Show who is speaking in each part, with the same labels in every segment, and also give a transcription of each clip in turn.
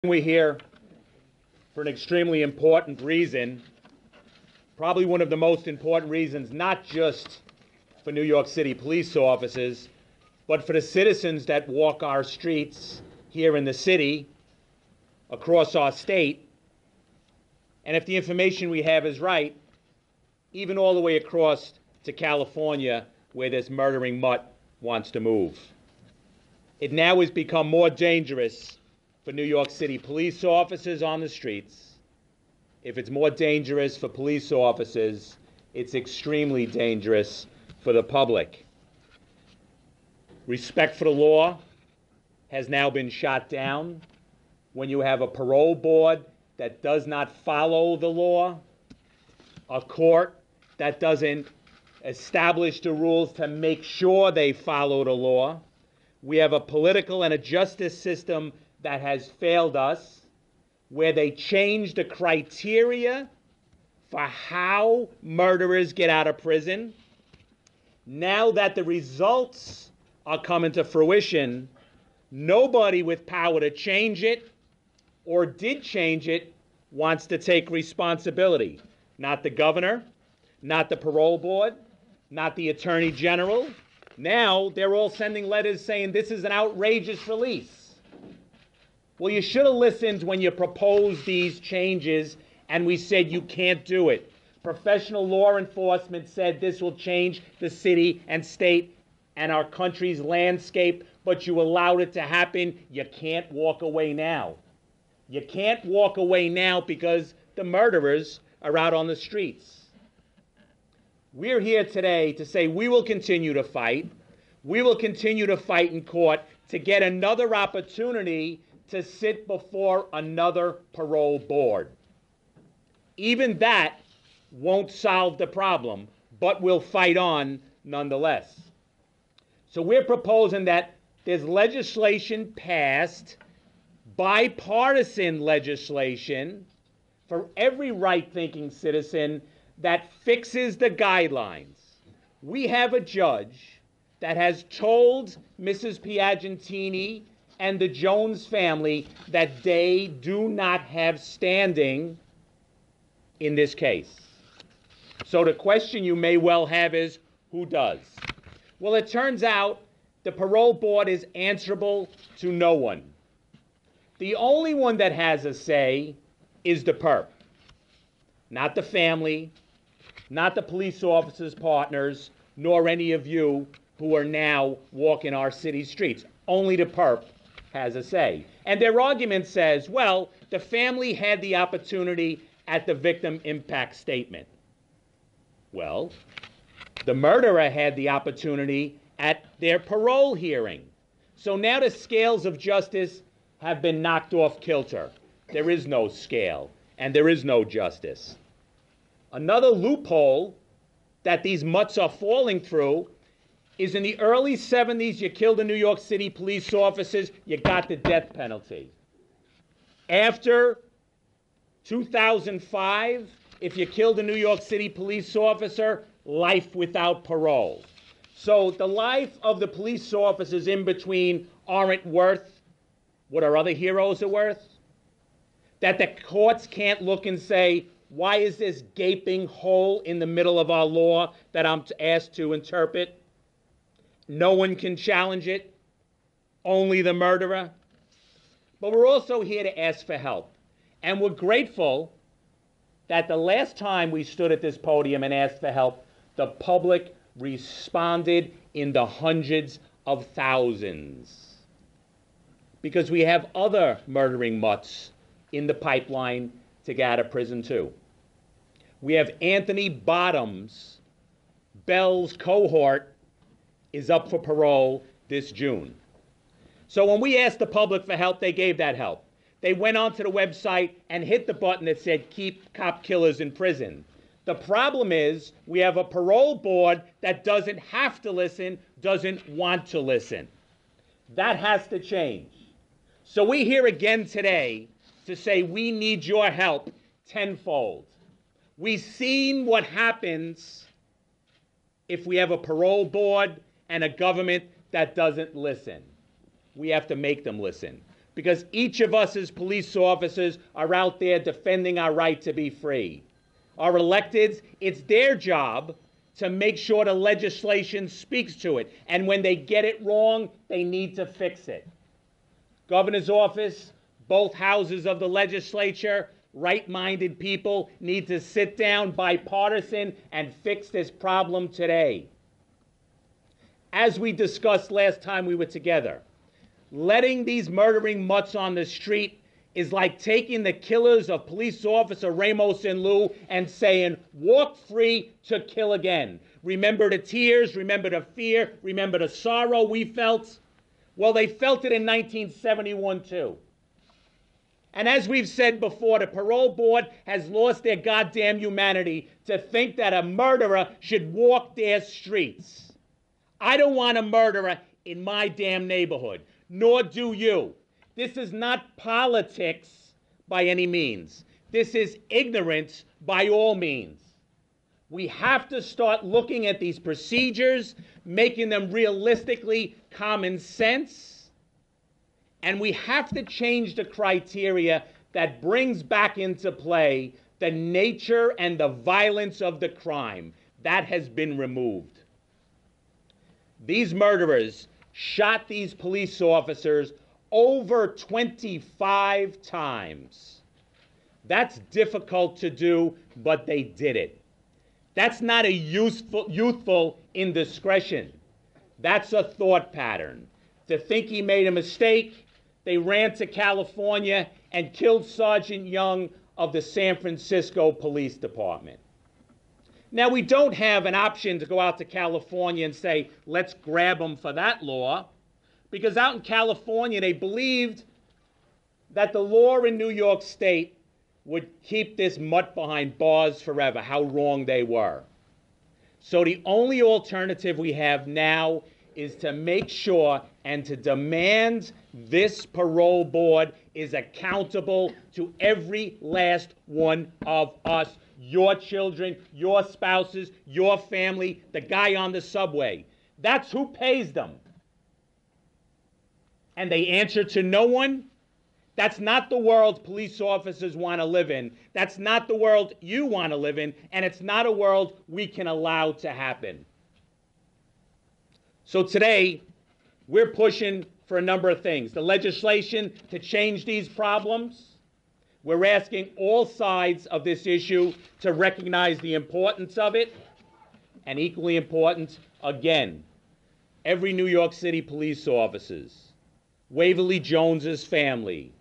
Speaker 1: We're here for an extremely important reason, probably one of the most important reasons, not just for New York City police officers, but for the citizens that walk our streets here in the city, across our state, and if the information we have is right, even all the way across to California, where this murdering mutt wants to move. It now has become more dangerous for New York City police officers on the streets. If it's more dangerous for police officers, it's extremely dangerous for the public. Respect for the law has now been shot down. When you have a parole board that does not follow the law, a court that doesn't establish the rules to make sure they follow the law, we have a political and a justice system that has failed us, where they changed the criteria for how murderers get out of prison. Now that the results are coming to fruition, nobody with power to change it or did change it wants to take responsibility. Not the governor, not the parole board, not the attorney general. Now they're all sending letters saying this is an outrageous release. Well, you should have listened when you proposed these changes and we said you can't do it. Professional law enforcement said this will change the city and state and our country's landscape, but you allowed it to happen. You can't walk away now. You can't walk away now because the murderers are out on the streets. We're here today to say we will continue to fight. We will continue to fight in court to get another opportunity to sit before another parole board. Even that won't solve the problem, but we'll fight on nonetheless. So we're proposing that there's legislation passed, bipartisan legislation, for every right-thinking citizen that fixes the guidelines. We have a judge that has told Mrs. Piagentini and the Jones family that they do not have standing in this case. So the question you may well have is, who does? Well, it turns out the parole board is answerable to no one. The only one that has a say is the perp. Not the family, not the police officers' partners, nor any of you who are now walking our city streets. Only the perp has a say. And their argument says, well, the family had the opportunity at the victim impact statement. Well, the murderer had the opportunity at their parole hearing. So now the scales of justice have been knocked off kilter. There is no scale, and there is no justice. Another loophole that these mutts are falling through is in the early 70s, you killed a New York City police officers, you got the death penalty. After 2005, if you killed a New York City police officer, life without parole. So the life of the police officers in between aren't worth what our other heroes are worth. That the courts can't look and say, why is this gaping hole in the middle of our law that I'm asked to interpret? No one can challenge it, only the murderer. But we're also here to ask for help. And we're grateful that the last time we stood at this podium and asked for help, the public responded in the hundreds of thousands. Because we have other murdering mutts in the pipeline to get out of prison too. We have Anthony Bottoms, Bell's cohort, is up for parole this June. So when we asked the public for help, they gave that help. They went onto the website and hit the button that said, keep cop killers in prison. The problem is we have a parole board that doesn't have to listen, doesn't want to listen. That has to change. So we're here again today to say we need your help tenfold. We've seen what happens if we have a parole board and a government that doesn't listen. We have to make them listen. because each of us as police officers are out there defending our right to be free. Our electeds, it's their job to make sure the legislation speaks to it. And when they get it wrong, they need to fix it. Governor's office, both houses of the legislature, right-minded people need to sit down bipartisan and fix this problem today. As we discussed last time we were together, letting these murdering mutts on the street is like taking the killers of police officer Ramos and Lou and saying, walk free to kill again. Remember the tears, remember the fear, remember the sorrow we felt? Well, they felt it in 1971 too. And as we've said before, the parole board has lost their goddamn humanity to think that a murderer should walk their streets. I don't want a murderer in my damn neighborhood, nor do you. This is not politics by any means. This is ignorance by all means. We have to start looking at these procedures, making them realistically common sense, and we have to change the criteria that brings back into play the nature and the violence of the crime. That has been removed. These murderers shot these police officers over 25 times. That's difficult to do, but they did it. That's not a youthful indiscretion. That's a thought pattern. To think he made a mistake, they ran to California and killed Sergeant Young of the San Francisco Police Department. Now, we don't have an option to go out to California and say, let's grab them for that law, because out in California, they believed that the law in New York State would keep this mutt behind bars forever, how wrong they were. So the only alternative we have now is to make sure and to demand this parole board is accountable to every last one of us, your children, your spouses, your family, the guy on the subway. That's who pays them. And they answer to no one. That's not the world police officers want to live in. That's not the world you want to live in, and it's not a world we can allow to happen. So today, we're pushing for a number of things. The legislation to change these problems. We're asking all sides of this issue to recognize the importance of it. And equally important, again, every New York City police officers, Waverly Jones's family,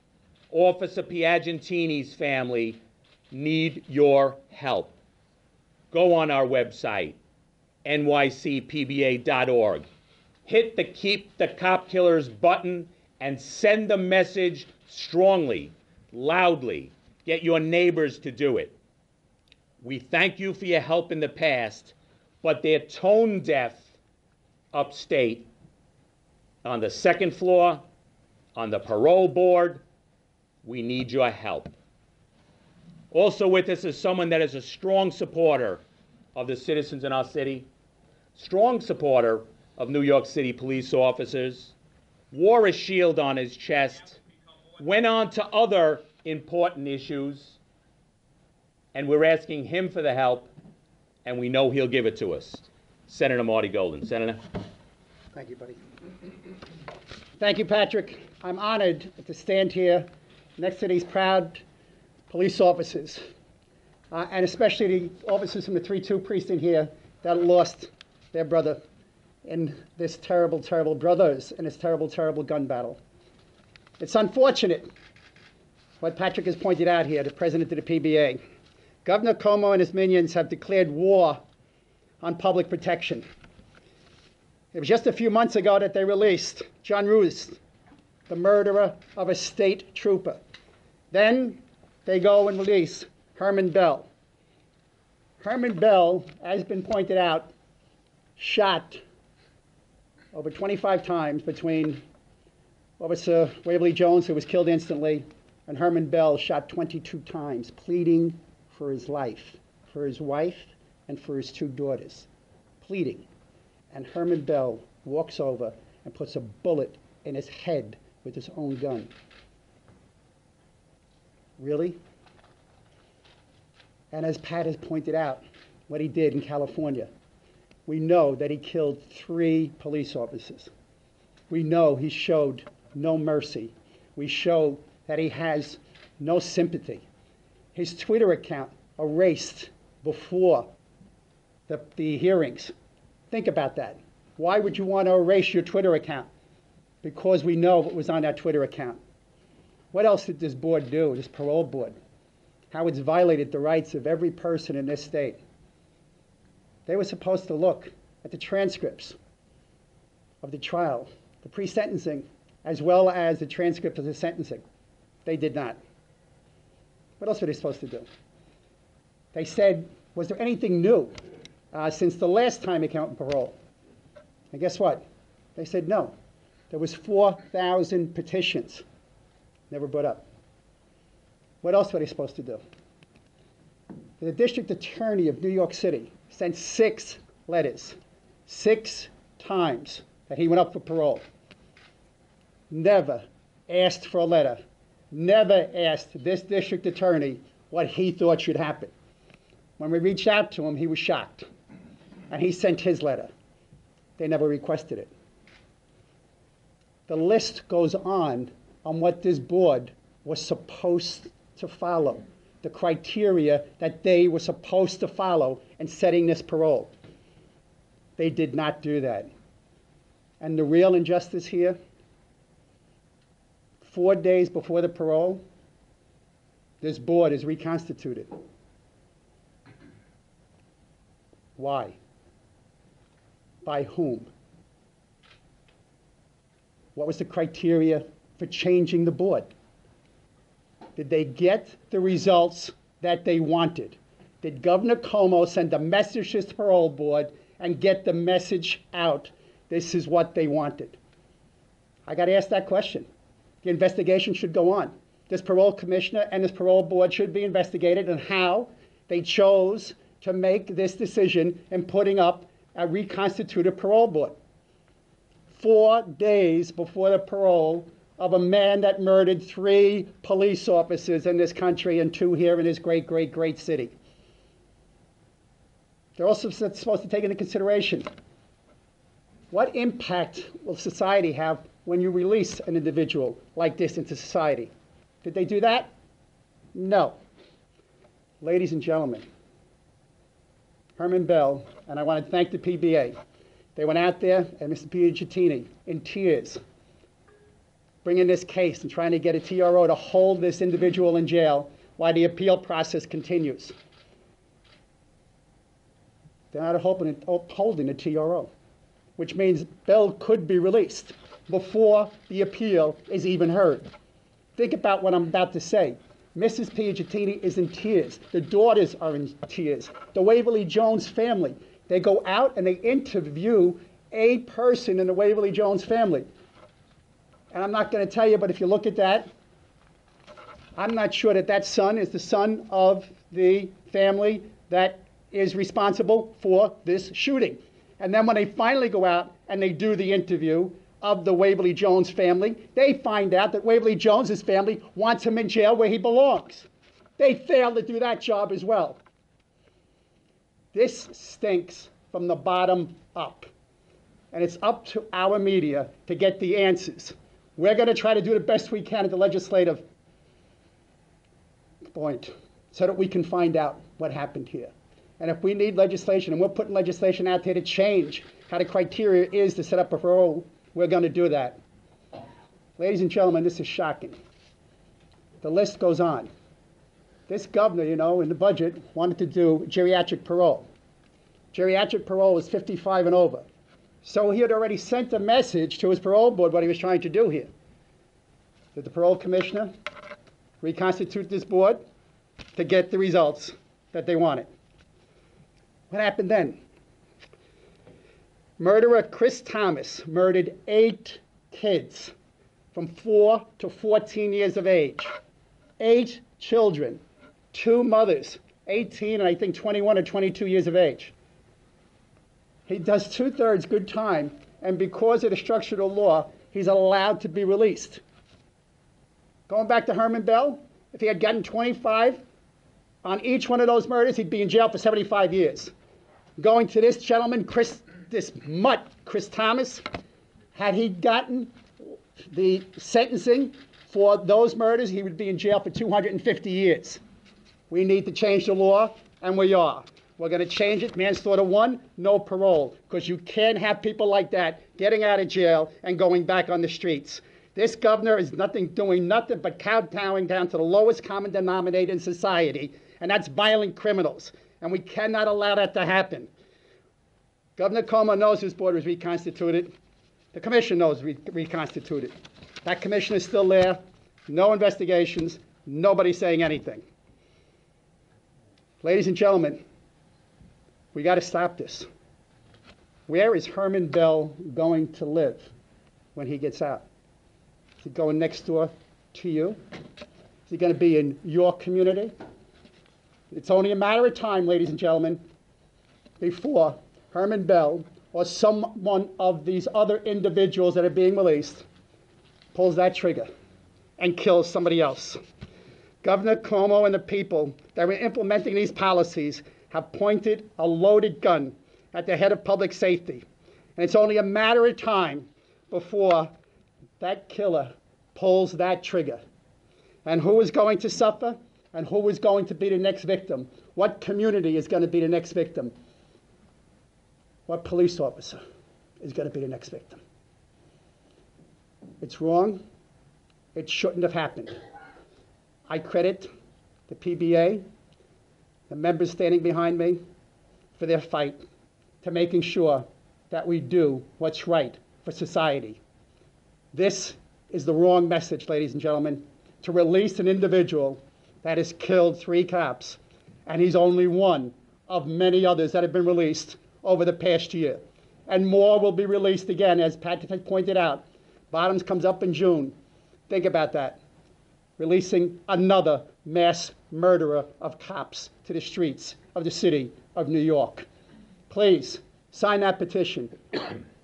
Speaker 1: Officer Piagentini's family need your help. Go on our website, nycpba.org. Hit the Keep the Cop Killers button and send the message strongly, loudly. Get your neighbors to do it. We thank you for your help in the past, but they're tone deaf upstate on the second floor, on the parole board. We need your help. Also with us is someone that is a strong supporter of the citizens in our city, strong supporter of New York City police officers, wore a shield on his chest, went on to other important issues, and we're asking him for the help, and we know he'll give it to us. Senator Marty Golden. Senator.
Speaker 2: Thank you, buddy. Thank you, Patrick. I'm honored to stand here next to these proud police officers, and especially the officers from the 3-2 precinct here that lost their brother in this terrible, terrible brothers in this terrible, terrible gun battle. It's unfortunate what Patrick has pointed out here, the president of the PBA. Governor Cuomo and his minions have declared war on public protection. It was just a few months ago that they released John Roos, the murderer of a state trooper. Then they go and release Herman Bell. Herman Bell, as has been pointed out, shot over 25 times between Officer Waverly Jones, who was killed instantly, and Herman Bell shot 22 times, pleading for his life, for his wife, and for his 2 daughters. Pleading. And Herman Bell walks over and puts a bullet in his head with his own gun. Really? And as Pat has pointed out, what he did in California, we know that he killed 3 police officers. We know he showed no mercy. We show that he has no sympathy. His Twitter account erased before the hearings. Think about that. Why would you want to erase your Twitter account? Because we know what was on that Twitter account. What else did this board do, this parole board? How it's violated the rights of every person in this state. They were supposed to look at the transcripts of the trial, the pre-sentencing, as well as the transcript of the sentencing. They did not. What else were they supposed to do? They said, was there anything new since the last time he came out on parole? And guess what? They said no. There was 4,000 petitions. Never brought up. What else were they supposed to do? The district attorney of New York City sent 6 letters, 6 times that he went up for parole. Never asked for a letter. Never asked this district attorney what he thought should happen. When we reached out to him, he was shocked. And he sent his letter. They never requested it. The list goes on what this board was supposed to follow, the criteria that they were supposed to follow in setting this parole. They did not do that. And the real injustice here, 4 days before the parole, this board is reconstituted. Why? By whom? What was the criteria for changing the board? Did they get the results that they wanted? Did Governor Cuomo send a message to the parole board and get the message out? This is what they wanted. I got to ask that question. The investigation should go on. This parole commissioner and this parole board should be investigated on how they chose to make this decision in putting up a reconstituted parole board. 4 days before the parole of a man that murdered 3 police officers in this country and 2 here in this great, great, great city. They're also supposed to take into consideration what impact will society have when you release an individual like this into society. Did they do that? No. Ladies and gentlemen, Herman Bell, and I want to thank the PBA. They went out there, and Mr. Piagentini, in tears, bringing this case and trying to get a TRO to hold this individual in jail while the appeal process continues. They're not upholding a TRO, which means Bell could be released before the appeal is even heard. Think about what I'm about to say. Mrs. Piagentini is in tears. The daughters are in tears. The Waverly Jones family, they go out and they interview a person in the Waverly Jones family. And I'm not going to tell you, but if you look at that, I'm not sure that that son is the son of the family that is responsible for this shooting. And then when they finally go out and they do the interview of the Waverly Jones family, they find out that Waverly Jones's family wants him in jail where he belongs. They failed to do that job as well. This stinks from the bottom up. And it's up to our media to get the answers. We're going to try to do the best we can at the legislative point so that we can find out what happened here. And if we need legislation, and we're putting legislation out there to change how the criteria is to set up a parole, we're going to do that. Ladies and gentlemen, this is shocking. The list goes on. This governor, in the budget, wanted to do geriatric parole. Geriatric parole is 55 and over. So he had already sent a message to his parole board what he was trying to do here. Did the parole commissioner reconstitute this board to get the results that they wanted? What happened then? Murderer Chris Thomas murdered 8 kids from 4 to 14 years of age. 8 children, 2 mothers, 18 and I think 21 or 22 years of age. He does 2/3 good time, and because of the structure of the law, he's allowed to be released. Going back to Herman Bell, if he had gotten 25 on each one of those murders, he'd be in jail for 75 years. Going to this gentleman, this mutt, Chris Thomas, had he gotten the sentencing for those murders, he would be in jail for 250 years. We need to change the law, and we are. We're going to change it. Manslaughter 1, no parole, because you can't have people like that getting out of jail and going back on the streets. This governor is doing nothing but kowtowing down to the lowest common denominator in society, and that's violent criminals. And we cannot allow that to happen. Governor Cuomo knows his board was reconstituted. The commission knows reconstituted. That commission is still there. No investigations. Nobody saying anything. Ladies and gentlemen, we got to stop this. Where is Herman Bell going to live when he gets out? Is he going next door to you? Is he going to be in your community? It's only a matter of time, ladies and gentlemen, before Herman Bell or someone of these other individuals that are being released pulls that trigger and kills somebody else. Governor Cuomo and the people that were implementing these policies have pointed a loaded gun at the head of public safety. And it's only a matter of time before that killer pulls that trigger. And who is going to suffer? And who is going to be the next victim? What community is going to be the next victim? What police officer is going to be the next victim? It's wrong. It shouldn't have happened. I credit the PBA, the members standing behind me, for their fight to making sure that we do what's right for society. This is the wrong message, ladies and gentlemen, to release an individual that has killed 3 cops, and he's only one of many others that have been released over the past year. And more will be released again, as Patrick pointed out. Bottoms comes up in June. Think about that. Releasing another mass murderer of cops to the streets of the city of New York. Please, sign that petition.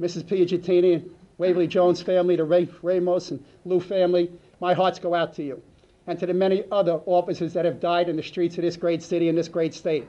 Speaker 2: Mrs. Piagentini and Waverly Jones family, the Ramos and Lou family, my hearts go out to you. And to the many other officers that have died in the streets of this great city and this great state,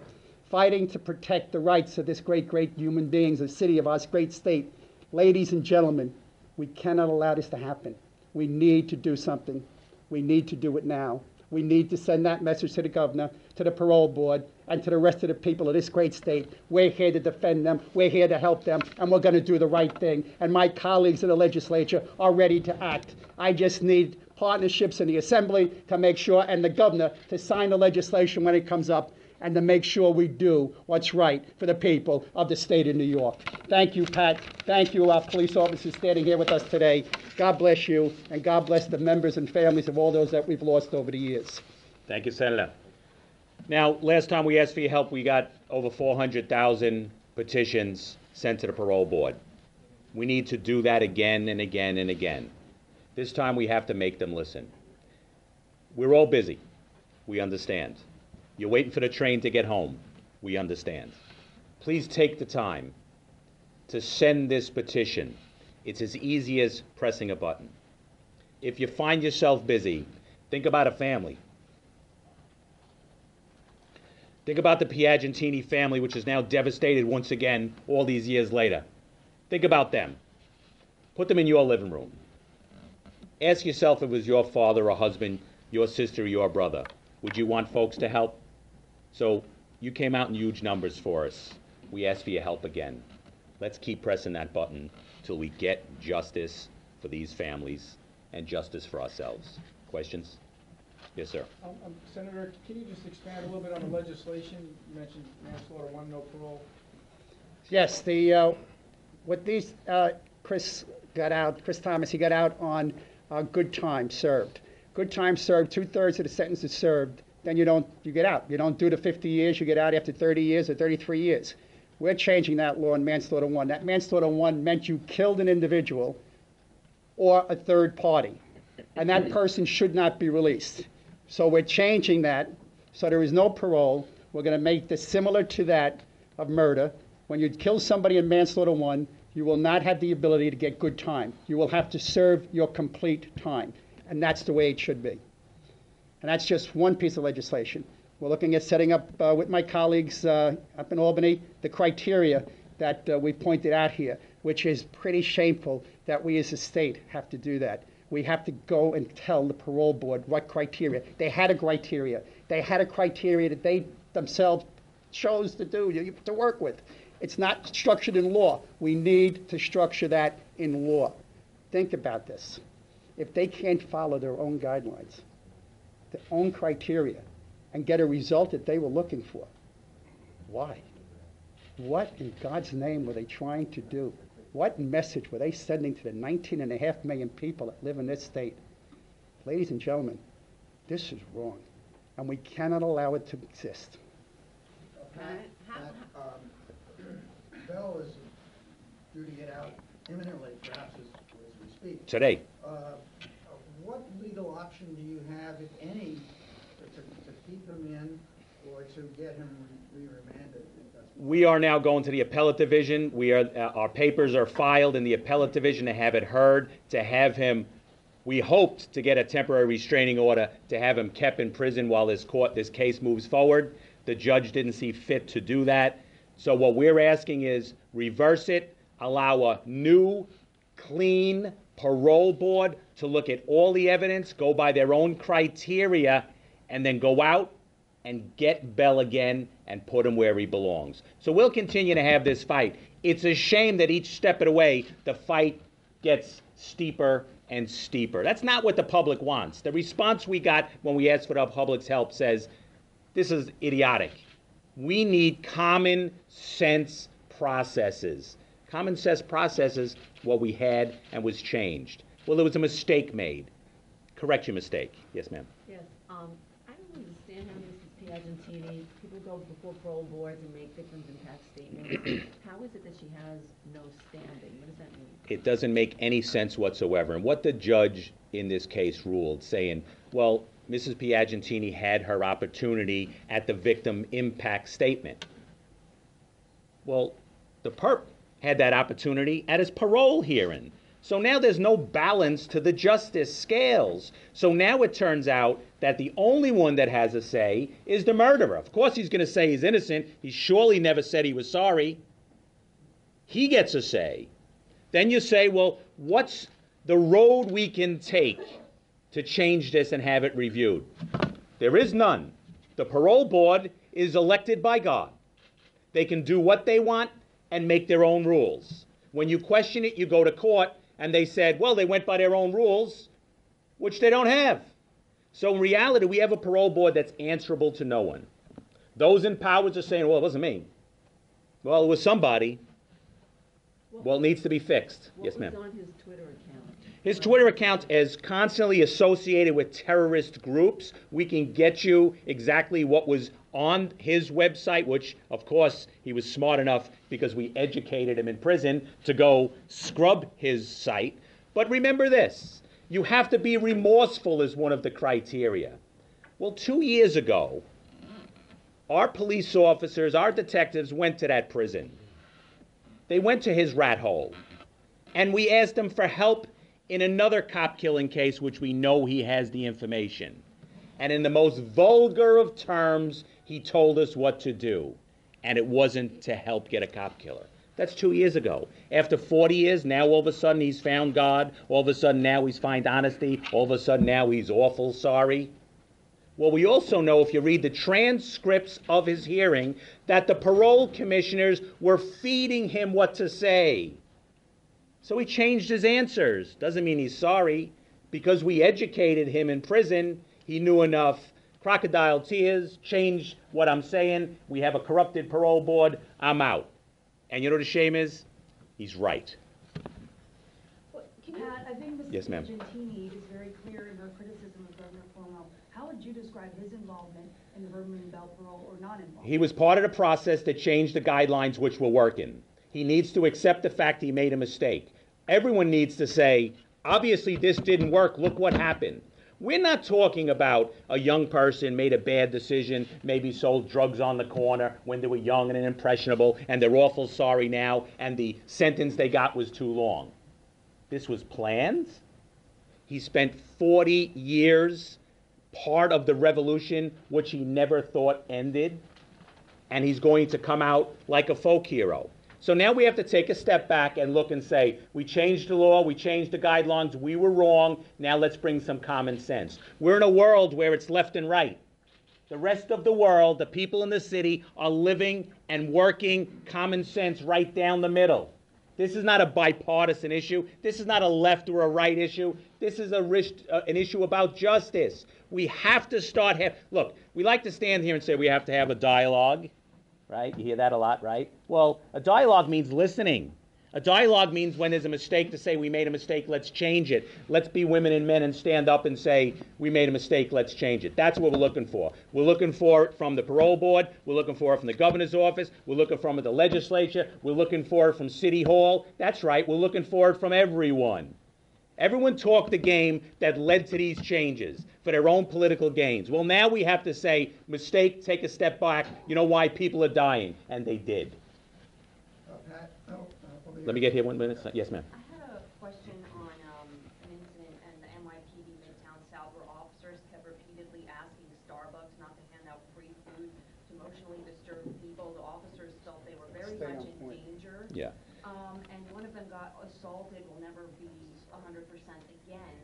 Speaker 2: fighting to protect the rights of this great human beings, the city of our great state. Ladies and gentlemen, we cannot allow this to happen. We need to do something. We need to do it now. We need to send that message to the governor, to the parole board, and to the rest of the people of this great state. We're here to defend them. We're here to help them, and we're going to do the right thing. And my colleagues in the legislature are ready to act. I just need partnerships in the assembly to make sure, and the governor to sign the legislation when it comes up, and to make sure we do what's right for the people of the state of New York. Thank you, Pat. Thank you, our police officers standing here with us today. God bless you, and God bless the members and families of all those that we've lost over the years.
Speaker 1: Thank you, Senator. Now, last time we asked for your help, we got over 400,000 petitions sent to the parole board. We need to do that again and again and again. This time we have to make them listen. We're all busy. We understand. You're waiting for the train to get home. We understand. Please take the time to send this petition. It's as easy as pressing a button. If you find yourself busy, think about a family. Think about the Piagentini family, which is now devastated once again all these years later. Think about them. Put them in your living room. Ask yourself if it was your father or husband, your sister or your brother. Would you want folks to help? So you came out in huge numbers for us. We ask for your help again. Let's keep pressing that button till we get justice for these families and justice for ourselves. Questions? Yes, sir.
Speaker 3: Senator, can you just expand a little bit on the legislation? You mentioned manslaughter 1, no parole.
Speaker 2: Yes, what these Chris Thomas, he got out on good time served. Good time served, 2/3 of the sentence is served, then you get out. You don't do the 50 years, you get out after 30 years or 33 years. We're changing that law in manslaughter 1. That manslaughter 1 meant you killed an individual or a third party, and that person should not be released. So we're changing that so there is no parole. We're going to make this similar to that of murder. When you kill somebody in manslaughter 1, you will not have the ability to get good time. You will have to serve your complete time, and that's the way it should be. And that's just one piece of legislation. We're looking at setting up, with my colleagues up in Albany, the criteria that we pointed out here, which is pretty shameful that we as a state have to do that. We have to go and tell the parole board what criteria. They had a criteria. They had a criteria that they themselves chose to do, to work with. It's not structured in law. We need to structure that in law. Think about this. If they can't follow their own guidelines, their own criteria, and get a result that they were looking for, why? What in God's name were they trying to do? What message were they sending to the 19.5 million people that live in this state? Ladies and gentlemen, this is wrong, and we cannot allow it to exist.
Speaker 4: Bell is due to get out imminently, perhaps as we speak.
Speaker 1: Today.
Speaker 4: What legal option do you have, if any, to keep him in or to get him re-remanded?
Speaker 1: We are now going to the appellate division. Our papers are filed in the appellate division to have it heard, to have him. We hoped to get a temporary restraining order to have him kept in prison while this case moves forward. The judge didn't see fit to do that. So what we're asking is reverse it, allow a new, clean parole board to look at all the evidence, go by their own criteria, and then go out and get Bell again and put him where he belongs. So we'll continue to have this fight. It's a shame that each step of the way, the fight gets steeper and steeper. That's not what the public wants. The response we got when we asked for the public's help says, this is idiotic. We need common sense processes. Common sense processes, what we had and was changed. Well, there was a mistake made. Correct your mistake. Yes, ma'am.
Speaker 5: Yes, I don't understand how Mrs. Piagentini, people go before parole boards and make victims impact statements. How is it that she has no standing? What does that mean?
Speaker 1: It doesn't make any sense whatsoever. And what the judge in this case ruled, saying, well, Mrs. Piagentini had her opportunity at the victim impact statement. Well, the perp had that opportunity at his parole hearing. So now there's no balance to the justice scales. So now it turns out that the only one that has a say is the murderer. Of course he's going to say he's innocent. He surely never said he was sorry. He gets a say. Then you say, well, what's the road we can take to change this and have it reviewed? There is none. The parole board is elected by God. They can do what they want and make their own rules. When you question it, you go to court, and they said, well, they went by their own rules, which they don't have. So in reality, we have a parole board that's answerable to no one. Those in power are saying, well, it wasn't me. Well, it was somebody. Well, it needs to be fixed. Yes, ma'am.
Speaker 5: What was on his Twitter account?
Speaker 1: His Twitter account is constantly associated with terrorist groups. We can get you exactly what was on his website, which, of course, he was smart enough, because we educated him in prison, to go scrub his site. But remember this, you have to be remorseful as one of the criteria. Well, 2 years ago, our police officers, our detectives went to that prison. They went to his rat hole, and we asked him for help in another cop killing case, which we know he has the information. And in the most vulgar of terms, he told us what to do. And it wasn't to help get a cop killer. That's 2 years ago. After 40 years, now all of a sudden he's found God. All of a sudden now he's found honesty. All of a sudden now he's awful sorry. Well, we also know, if you read the transcripts of his hearing, that the parole commissioners were feeding him what to say. So he changed his answers. Doesn't mean he's sorry. Because we educated him in prison, he knew enough. Crocodile tears, change what I'm saying. We have a corrupted parole board. I'm out. And you know what the shame is? He's right.
Speaker 6: I think Mrs.
Speaker 1: Yes, ma'am.
Speaker 6: Piagentini is very clear in her criticism of Governor Cuomo. How would you describe his involvement in the Herman Bell parole, or non-involvement?
Speaker 1: He was part of the process that changed the guidelines which were working. He needs to accept the fact he made a mistake. Everyone needs to say, obviously this didn't work, look what happened. We're not talking about a young person made a bad decision, maybe sold drugs on the corner when they were young and impressionable, and they're awful sorry now, and the sentence they got was too long. This was planned. He spent 40 years part of the revolution which he never thought ended, and he's going to come out like a folk hero. So now we have to take a step back and look and say, we changed the law, we changed the guidelines, we were wrong, now let's bring some common sense. We're in a world where it's left and right. The rest of the world, the people in the city, are living and working common sense right down the middle. This is not a bipartisan issue. This is not a left or a right issue. This is an issue about justice. We have to start, look, we like to stand here and say we have to have a dialogue, right? You hear that a lot, right? Well, a dialogue means listening. A dialogue means when there's a mistake to say we made a mistake, let's change it. Let's be women and men and stand up and say we made a mistake, let's change it. That's what we're looking for. We're looking for it from the parole board. We're looking for it from the governor's office. We're looking for it from the legislature. We're looking for it from City Hall. That's right, we're looking for it from everyone. Everyone talked the game that led to these changes for their own political gains. Well, now we have to say, mistake, take a step back. You know why people are dying? And they did.
Speaker 4: Pat,
Speaker 1: Let me get here 1 minute. Yes, ma'am.
Speaker 7: I had a question on an incident in the NYPD Midtown South where officers kept repeatedly asking Starbucks not to hand out free food to emotionally disturbed people. The officers felt they were very
Speaker 2: Stay
Speaker 7: much
Speaker 2: on
Speaker 7: in
Speaker 2: point.
Speaker 7: danger.
Speaker 1: Yeah.
Speaker 7: And one of them got assaulted, will never be 100% again.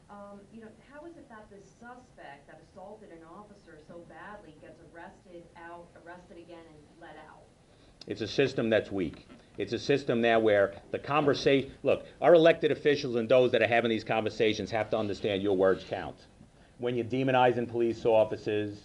Speaker 7: How is it that the suspect that assaulted an officer so badly gets arrested again, and let out?
Speaker 1: It's a system that's weak. It's a system now where the conversation, look, our elected officials and those that are having these conversations have to understand your words count. When you're demonizing police officers,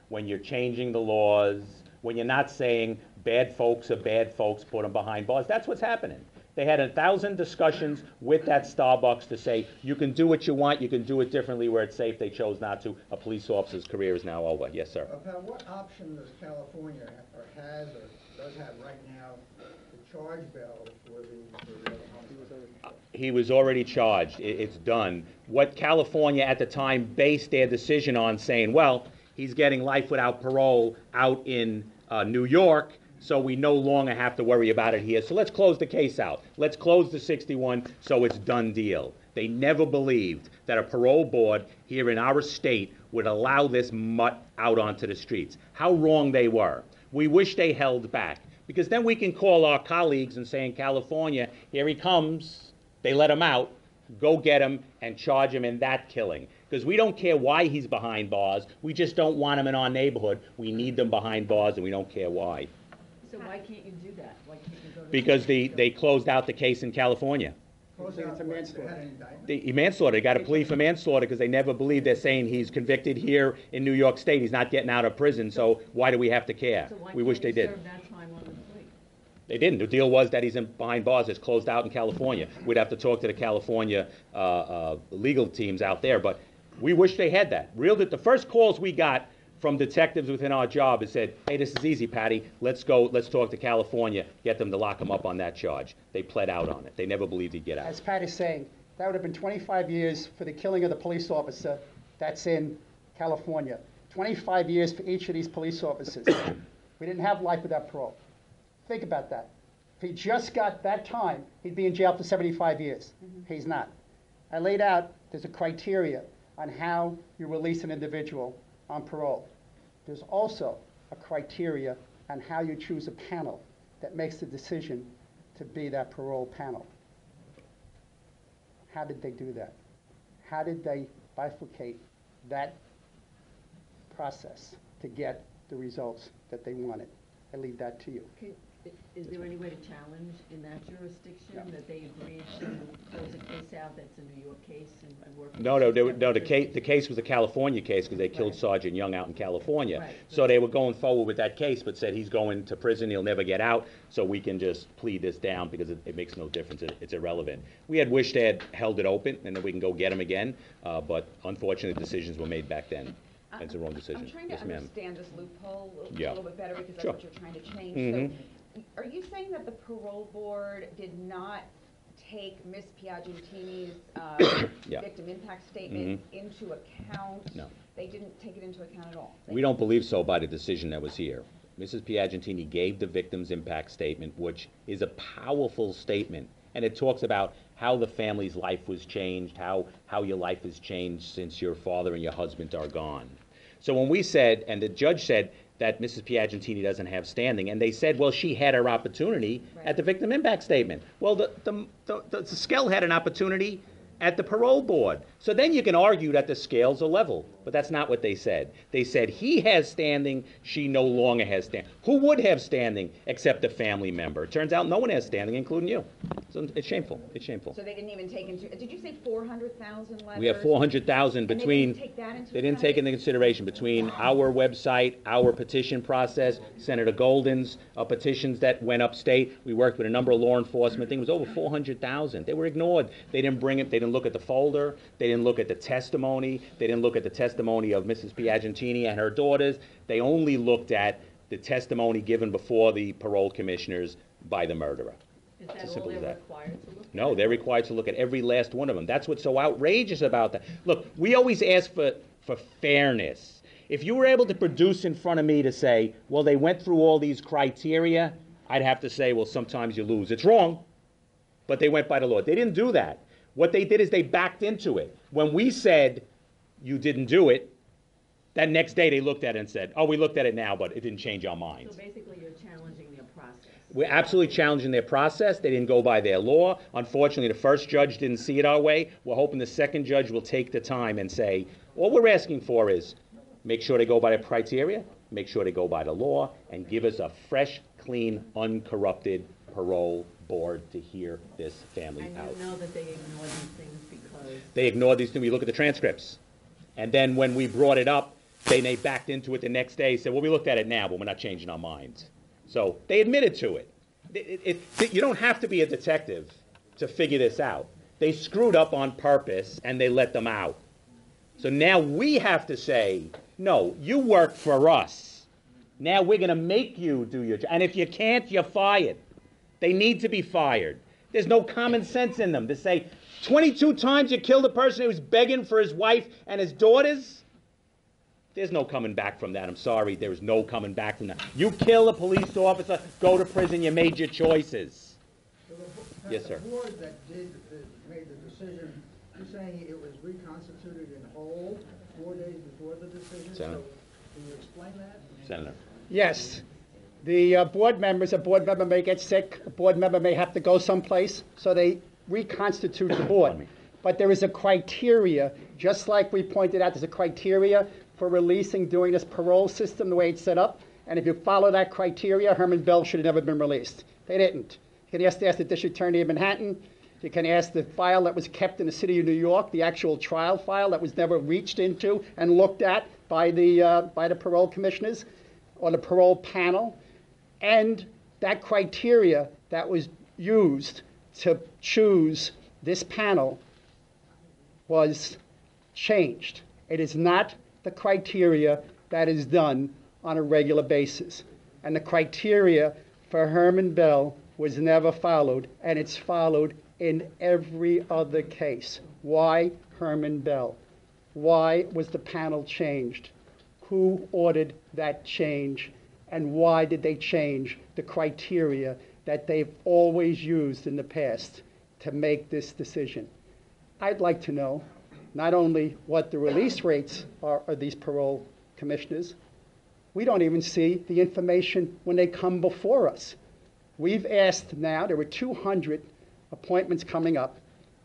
Speaker 1: when you're changing the laws, when you're not saying bad folks are bad folks, put them behind bars, that's what's happening. They had 1,000 discussions with that Starbucks to say, you can do what you want, you can do it differently where it's safe. They chose not to. A police officer's career is now over. Yes, sir.
Speaker 4: Pat, what option does California has or does have right now to charge Bell for the homicide?
Speaker 1: He was already charged. It's done. What California at the time based their decision on, saying, well, he's getting life without parole out in New York, so we no longer have to worry about it here. So let's close the case out. Let's close the 61 so it's done deal. They never believed that a parole board here in our state would allow this mutt out onto the streets. How wrong they were. We wish they held back, because then we can call our colleagues and say in California, here he comes, they let him out, go get him and charge him in that killing. Because we don't care why he's behind bars, we just don't want him in our neighborhood. We need them behind bars and we don't care why.
Speaker 5: So why can't you do that? Why can't you go to?
Speaker 1: Because they closed out the case in California.
Speaker 4: Close
Speaker 2: It's
Speaker 4: out
Speaker 2: a
Speaker 4: what,
Speaker 2: manslaughter.
Speaker 4: they had an indictment?
Speaker 1: The manslaughter, they got a plea for manslaughter because they never believed. They're saying he's convicted here in New York State. He's not getting out of prison, so why do we have to care?
Speaker 5: So why
Speaker 1: We wish
Speaker 5: can't
Speaker 1: they
Speaker 5: you
Speaker 1: did.
Speaker 5: serve that time on the plea?
Speaker 1: They didn't. The deal was that he's behind bars. It's closed out in California. We'd have to talk to the California legal teams out there, but we wish they had that. The first calls we got from detectives within our job and said, hey, this is easy, Patty. Let's talk to California, get them to lock him up on that charge. They pled out on it. They never believed he'd get out.
Speaker 2: As Pat is saying, that would have been 25 years for the killing of the police officer that's in California. 25 years for each of these police officers. We didn't have life without parole. Think about that. If he just got that time, he'd be in jail for 75 years. He's not. I laid out, there's a criteria on how you release an individual on parole. There's also a criteria on how you choose a panel that makes the decision to be that parole panel. How did they do that? How did they bifurcate that process to get the results that they wanted? I leave that to you.
Speaker 5: Is there any way to challenge in that jurisdiction
Speaker 2: No.
Speaker 5: that they agreed to close a case out that's a New York case and work? with
Speaker 1: No,
Speaker 5: the
Speaker 1: the case was a California case because they killed
Speaker 5: Right.
Speaker 1: Sergeant Young out in California.
Speaker 5: Right.
Speaker 1: So they were going forward with that case, but said he's going to prison, he'll never get out, so we can just plead this down because it makes no difference, it's irrelevant. We had wished they had held it open and then we can go get him again, but unfortunately decisions were made back then. It's the wrong decision.
Speaker 8: I'm trying to
Speaker 1: Yes, ma'am.
Speaker 8: understand this loophole a
Speaker 1: Yeah.
Speaker 8: little bit better because that's
Speaker 1: Sure.
Speaker 8: what you're trying to change.
Speaker 1: Mhm.
Speaker 8: So, are you saying that the parole board did not take Ms. Piagentini's
Speaker 1: Yeah.
Speaker 8: victim impact statement into account?
Speaker 1: No.
Speaker 8: They didn't take it into account at all?
Speaker 1: We don't believe so by the decision that was here. Mrs. Piagentini gave the victim's impact statement, which is a powerful statement, and it talks about how the family's life was changed, how your life has changed since your father and your husband are gone. So when we said, and the judge said that Mrs. Piagentini doesn't have standing, and they said, well, she had her opportunity at the victim impact statement. Well, the Skell had an opportunity at the parole board. So then you can argue that the scales are level, but that's not what they said. They said he has standing, she no longer has standing. Who would have standing except a family member? It turns out no one has standing, including you. So it's shameful. It's shameful.
Speaker 8: So they didn't even take into, did you say 400,000 letters?
Speaker 1: We have 400,000 between.
Speaker 8: And they didn't take that into
Speaker 1: They didn't take into consideration between our website, our petition process, Senator Golden's petitions that went upstate. We worked with a number of law enforcement. I think it was over 400,000. They were ignored. They didn't bring it. They didn't look at the folder. They didn't look at the testimony. They didn't look at the testimony of Mrs. Piagentini and her daughters. They only looked at the testimony given before the parole commissioners by the murderer.
Speaker 5: Is that
Speaker 1: It's as
Speaker 5: all
Speaker 1: simple as
Speaker 5: they're
Speaker 1: that.
Speaker 5: required to look at?
Speaker 1: No, they're required to look at every last one of them. That's what's so outrageous about that. Look, we always ask for fairness. If you were able to produce in front of me to say, well, they went through all these criteria, I'd have to say, well, sometimes you lose. It's wrong, but they went by the law. They didn't do that. What they did is they backed into it. When we said you didn't do it, that next day they looked at it and said, oh, we looked at it now, but it didn't change our minds.
Speaker 5: So basically you're challenging their process.
Speaker 1: We're absolutely challenging their process. They didn't go by their law. Unfortunately, the first judge didn't see it our way. We're hoping the second judge will take the time and say, all we're asking for is make sure they go by the criteria, make sure they go by the law, and give us a fresh, clean, uncorrupted parole board to hear this family out.
Speaker 5: And you know that they ignore these things because...
Speaker 1: They ignored these things. We look at the transcripts. And then when we brought it up, they backed into it the next day, said, well, we looked at it now, but we're not changing our minds. So they admitted to it. You don't have to be a detective to figure this out. They screwed up on purpose, and they let them out. So now we have to say, no, you work for us. Now we're going to make you do your job. And if you can't, you're fired. They need to be fired. There's no common sense in them to say, 22 times you killed a person who was begging for his wife and his daughters? There's no coming back from that. I'm sorry. There is no coming back from that. You kill a police officer, go to prison. You made your choices. Yes, sir.
Speaker 4: The board that made the decision, you're saying it was reconstituted in whole 4 days before the decision?
Speaker 1: Senator.
Speaker 4: So can you explain that?
Speaker 1: Senator.
Speaker 2: Yes. The board members, a board member may get sick, a board member may have to go someplace, so they reconstitute the board. But there is a criteria, just like we pointed out, there's a criteria for releasing during this parole system, the way it's set up. And if you follow that criteria, Herman Bell should have never been released. They didn't. You can ask the district attorney of Manhattan. You can ask the file that was kept in the city of New York, the actual trial file that was never reached into and looked at by the parole commissioners or the parole panel. And that criteria that was used to choose this panel was changed. It is not the criteria that is done on a regular basis. And the criteria for Herman Bell was never followed, and it's followed in every other case. Why Herman Bell? Why was the panel changed? Who ordered that change? And why did they change the criteria that they've always used in the past to make this decision? I'd like to know not only what the release rates are of these parole commissioners, we don't even see the information when they come before us. We've asked now, there were 200 appointments coming up,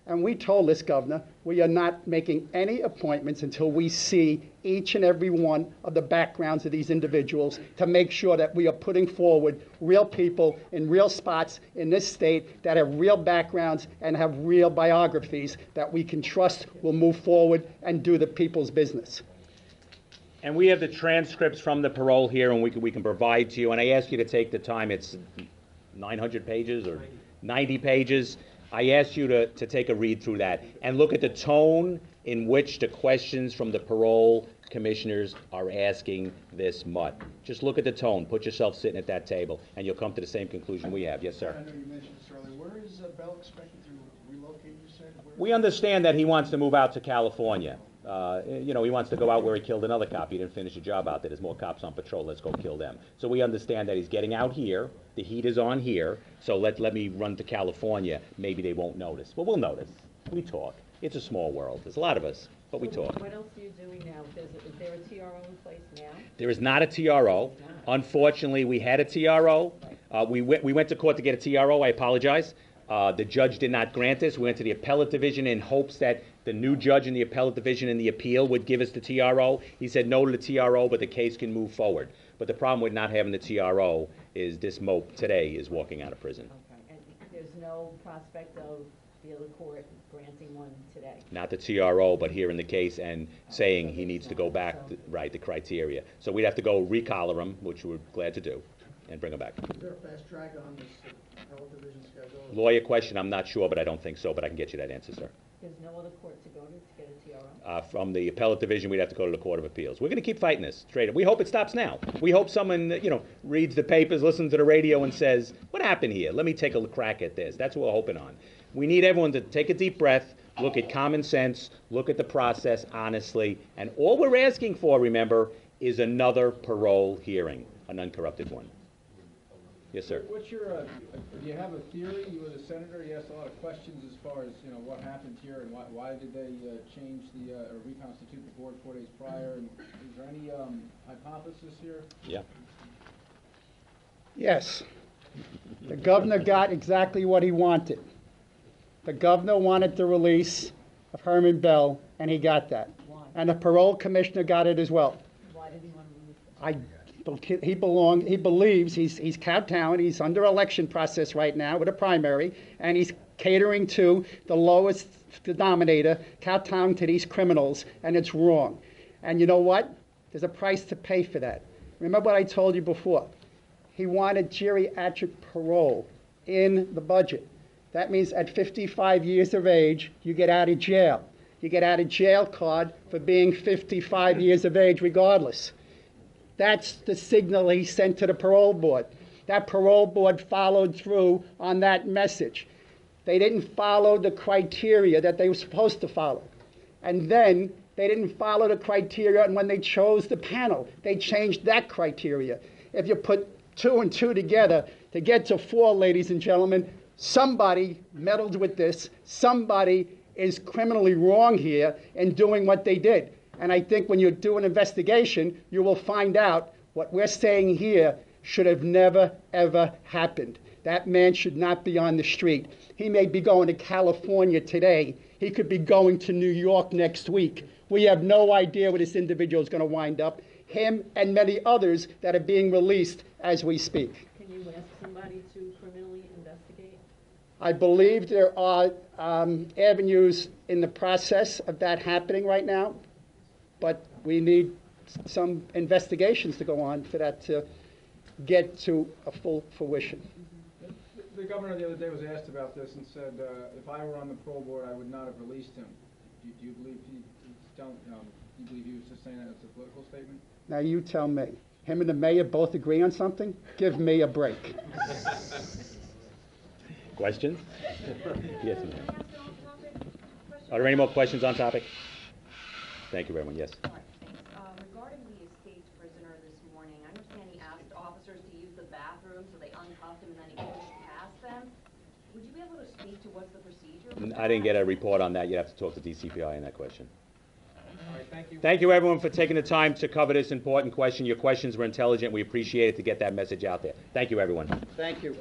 Speaker 2: and we told this governor, we are not making any appointments until we see each and every one of the backgrounds of these individuals to make sure that we are putting forward real people in real spots in this state that have real backgrounds and have real biographies that we can trust will move forward and do the people's business.
Speaker 1: And we have the transcripts from the parole here, and we can provide to you. And I ask you to take the time. It's 900 pages or 90 pages. I asked you to take a read through that and look at the tone in which the questions from the parole commissioners are asking this mutt. Just look at the tone. Put yourself sitting at that table, and you'll come to the same conclusion we have. Yes, sir.
Speaker 3: I know you mentioned this earlier. Where is Bell expected to relocate, you said?
Speaker 1: We understand that he wants to move out to California. You know, he wants to go out where he killed another cop. He didn't finish a job out there. There's more cops on patrol. Let's go kill them. So we understand that he's getting out here. The heat is on here. So let me run to California. Maybe they won't notice. Well, we'll notice. We talk. It's a small world. There's a lot of us, but we talk.
Speaker 5: What else are you doing now? Is there a TRO in place now?
Speaker 1: There is not a TRO. Unfortunately, we had a TRO. We went to court to get a TRO. I apologize. The judge did not grant us. We went to the appellate division in hopes that the new judge in the appellate division in the appeal would give us the TRO. He said no to the TRO, but the case can move forward. But the problem with not having the TRO is this mope today is walking out of prison.
Speaker 5: Okay, and there's no prospect of the other court granting one today?
Speaker 1: Not the TRO, but hearing the case and saying he needs to go back, the criteria. So we'd have to go recollar him, which we're glad to do, and bring him back.
Speaker 4: Is there a fast track on this appellate division schedule?
Speaker 1: Lawyer question, I'm not sure, but I don't think so, but I can get you that answer, sir.
Speaker 5: There's no other court to go to get a TRO?
Speaker 1: From the appellate division, we'd have to go to the Court of Appeals. We're going to keep fighting this straight up. We hope it stops now. We hope someone, reads the papers, listens to the radio, and says, what happened here? Let me take a crack at this. That's what we're hoping on. We need everyone to take a deep breath, look at common sense, look at the process honestly, and all we're asking for, remember, is another parole hearing, an uncorrupted one. Yes, sir.
Speaker 3: What's your, do you have a theory? You were the senator, you asked a lot of questions as far as, what happened here and why did they change or reconstitute the board 4 days prior? And is there any hypothesis here?
Speaker 1: Yeah.
Speaker 2: Yes. The governor got exactly what he wanted. The governor wanted the release of Herman Bell, and he got that.
Speaker 5: Why?
Speaker 2: And the parole commissioner got it as well.
Speaker 5: Why did he want to release it?
Speaker 2: He believes he's Cowtown. He's under election process right now with a primary, and he's catering to the lowest denominator, Cowtown, to these criminals, and it's wrong. And you know what? There's a price to pay for that. Remember what I told you before. He wanted geriatric parole in the budget. That means at 55 years of age, you get out of jail. You get out of jail card for being 55 years of age regardless. That's the signal he sent to the parole board. That parole board followed through on that message. They didn't follow the criteria that they were supposed to follow. And then they didn't follow the criteria, and when they chose the panel, they changed that criteria. If you put 2 and 2 together to get to 4, ladies and gentlemen, somebody meddled with this. Somebody is criminally wrong here in doing what they did. And I think when you do an investigation, you will find out what we're saying here should have never, ever happened. That man should not be on the street. He may be going to California today. He could be going to New York next week. We have no idea where this individual is going to wind up. Him and many others that are being released as we speak.
Speaker 5: Can you ask somebody to criminally investigate?
Speaker 2: I believe there are avenues in the process of that happening right now, but we need some investigations to go on for that to get to a full fruition.
Speaker 3: The governor the other day was asked about this and said, if I were on the parole board, I would not have released him. Do you believe you believe he was just saying that as a political statement?
Speaker 2: Now you tell me. Him and the mayor both agree on something? Give me a break.
Speaker 1: Questions? Yes, ma'am. Are there any more questions on topic? Thank you, everyone. Yes.
Speaker 7: All right, thanks. Regarding the escaped prisoner this morning, I understand he asked officers to use the bathroom, so they uncuffed him and then he pushed past them. Would you be able to speak to what's the procedure?
Speaker 1: I didn't get a report on that. You'd have to talk to DCPI on that question.
Speaker 3: All right, thank you.
Speaker 1: Thank you, everyone, for taking the time to cover this important question. Your questions were intelligent. We appreciate it to get that message out there. Thank you, everyone.
Speaker 2: Thank you.